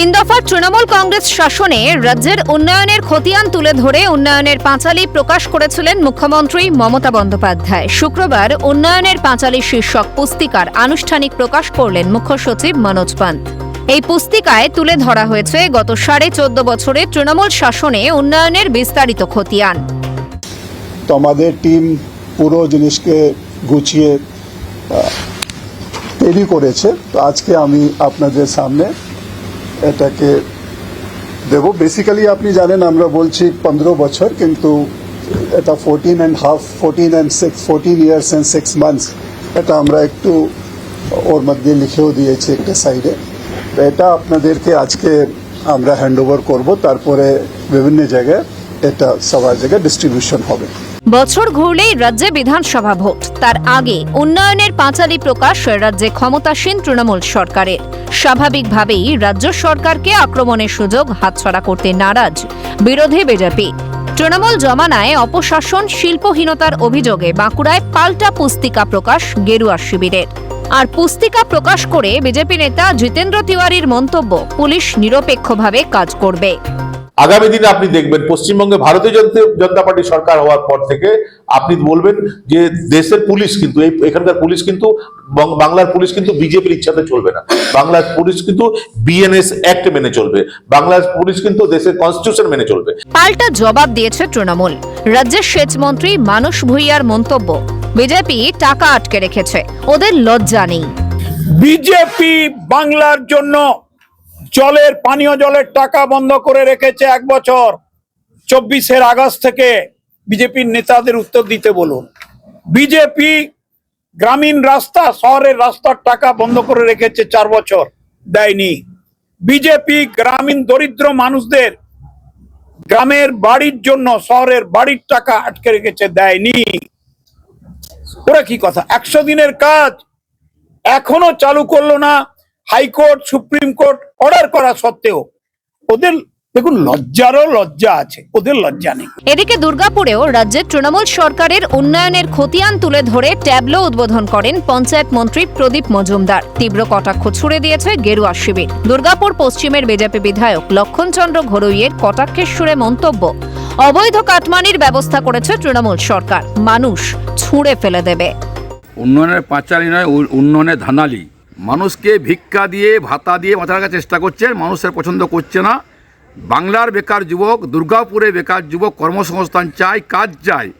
তিন দফার তৃণমূল কংগ্রেস শাসনে রাজ্যের উন্নয়নের খতিয়ান তুলে ধরে উন্নয়নের পাঁচালী প্রকাশ করেছিলেন মুখ্যমন্ত্রী মমতা বন্দ্যোপাধ্যায়। শুক্রবার উন্নয়নের পাঁচালী শীর্ষক পুস্তিকার আনুষ্ঠানিক প্রকাশ করলেন মুখ্য সচিব মনোজ পান্ত। এই পুস্তিকায় তুলে ধরা হয়েছে গত 14.5 বছরে তৃণমূল শাসনে উন্নয়নের বিস্তারিত খতিয়ান। তো আমাদের টিম পুরো জিনিসকে গুছিয়ে তৈরি করেছে। তো আজকে আমি আপনাদের সামনে এটাকে দেব। বেসিক্যালি আপনি জানেন আমরা বলছি 15 বছর, কিন্তু এটা 14 years and 6 months এটা আমরা একটু ওর মধ্যে লিখেও দিয়েছি একটা সাইডে। তো এটা আপনাদেরকে আজকে আমরা হ্যান্ড ওভার করবো, তারপরে বিভিন্ন জায়গায় এটা সবার জায়গায় ডিস্ট্রিবিউশন হবে। বছর ঘুরলেই রাজ্যে বিধানসভা ভোট, তার আগে উন্নয়নের পাঁচালী প্রকাশ রাজ্যে ক্ষমতাসীন তৃণমূল সরকারের। স্বাভাবিকভাবেই রাজ্য সরকারকে আক্রমণের সুযোগ হাতছাড়া করতে নারাজ বিরোধী বিজেপি। তৃণমূল জমানায় অপশাসন, শিল্পহীনতার অভিযোগে বাঁকুড়ায় পাল্টা পুস্তিকা প্রকাশ গেরুয়া শিবিরের। আর পুস্তিকা প্রকাশ করে বিজেপি নেতা জিতেন্দ্র তিওয়ারির মন্তব্য, পুলিশ নিরপেক্ষভাবে কাজ করবে। আগামী দিনে আপনি দেখবেন পশ্চিমবঙ্গে ভারতীয় জনতা পার্টি সরকার হওয়ার পর থেকে আপনি বলবেন যে দেশের পুলিশ কিন্তু এখানকার পুলিশ কিন্তু বাংলার পুলিশ কিন্তু বিজেপির ইচ্ছাতে চলবে না। বাংলার পুলিশ কিন্তু বিএনএস অ্যাক্ট মেনে চলবে। বাংলার পুলিশ কিন্তু দেশের কনস্টিটিউশন মেনে চলবে। পাল্টা জবাব দিয়েছে তৃণমূল। রাজ্যের সেচ মন্ত্রী মানস ভুঁইয়ার মন্তব্য, বিজেপি টাকা আটকে রেখেছে, ওদের লজ্জা নেই। বিজেপি বাংলার জন্য পানীয় জলের টাকা বন্ধ করে রেখেছে 1 বছর। 24 আগস্ট থেকে বিজেপির নেতাদের উত্তর দিতে বলুন। বিজেপি গ্রামীণ রাস্তা, শহরের রাস্তার টাকা বন্ধ করে রেখেছে 4 বছর, দেয়নি। বিজেপি গ্রামীণ দরিদ্র মানুষদের গ্রামের বাড়ির জন্য শহরের বাড়ির টাকা আটকে রেখেছে, দেয়নি। ওরা কি কথা, 100 দিনের কাজ এখনো চালু করলো না। হাইকোর্ট, সুপ্রিম কোর্ট অর্ডার করা সত্ত্বেও ওদের দেখুন লজ্জারও লজ্জা আছে, ওদের লজ্জা নেই। এদিকে দুর্গাপুরেও রাজ্যের তৃণমূল সরকারের উন্নয়নের খতিয়ান তুলে ধরে ট্যাবলো উদ্বোধন করেন পঞ্চায়েত মন্ত্রী প্রদীপ মজুমদার। তীব্র কটাক্ষ ছুড়ে দিয়েছে গেরুয়া শিবির। দুর্গাপুর পশ্চিমের বিজেপি বিধায়ক লক্ষণচন্দ্র ঘরুইয়ের কটাক্ষের সুরে মন্তব্য, অবৈধ কাটমানির ব্যবস্থা করেছে তৃণমূল সরকার, মানুষ ছুঁড়ে ফেলে দেবে। উন্নয়নের পাঁচালী নয়, উন্নয়নের ধানালি। মানুষকে ভিক্ষা দিয়ে, ভাতা দিয়ে মাথা রাখার চেষ্টা করছে, মানুষের পছন্দ করছে না। বাংলার বেকার যুবক, দুর্গাপুরে বেকার যুবক কর্মসংস্থান চায়, কাজ চায়।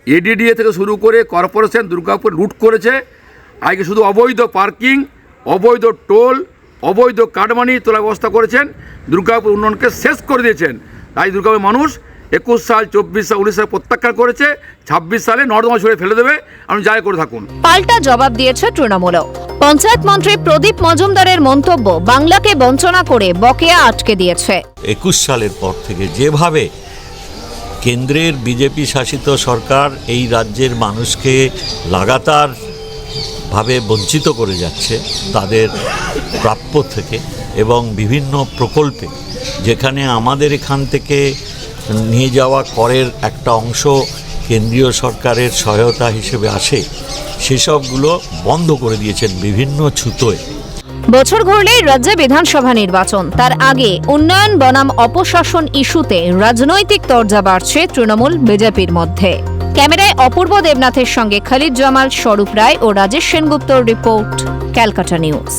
এডিডিএ থেকে শুরু করে কর্পোরেশন দুর্গাপুর লুট করেছে। আজকে শুধু অবৈধ পার্কিং, অবৈধ টোল, অবৈধ কাটমানি তোলার ব্যবস্থা করেছেন। দুর্গাপুর উন্নয়নকে শেষ করে দিয়েছেন। তাই দুর্গাপুরের মানুষ 21 সাল, 24 সাল, 19 সাল প্রত্যাখ্যান করেছে। 26 সালে নর্দমা ছুঁড়ে ফেলে দেবে, আপনি যাই করে থাকুন। পাল্টা জবাব দিয়েছে তৃণমূলও। পঞ্চায়েত মন্ত্রী প্রদীপ মজুমদারের মন্তব্য, বাংলাকে বঞ্চনা করে বকেয়া আটকে দিয়েছে। 21 সালের পর থেকে যেভাবে কেন্দ্রের বিজেপি শাসিত সরকার এই রাজ্যের মানুষকে লাগাতার ভাবে বঞ্চিত করে যাচ্ছে তাদের প্রাপ্য থেকে, এবং বিভিন্ন প্রকল্পে যেখানে আমাদের এখান থেকে নিয়ে যাওয়া করের একটা অংশ কেন্দ্রীয় সরকারের সহায়তা হিসেবে আসে, সেসবগুলো বন্ধ করে দিয়েছেন বিভিন্ন ছুতোয়। বছর ঘুরলেই রাজ্যে বিধানসভা নির্বাচন, তার আগে উন্নয়ন বনাম অপশাসন ইস্যুতে রাজনৈতিক তরজা বাড়ছে তৃণমূল বিজেপির মধ্যে। ক্যামেরায় অপূর্ব দেবনাথের সঙ্গে খালিদ জামাল, স্বরূপ রায় ও রাজেশ সেনগুপ্তর রিপোর্ট, ক্যালকাটা নিউজ।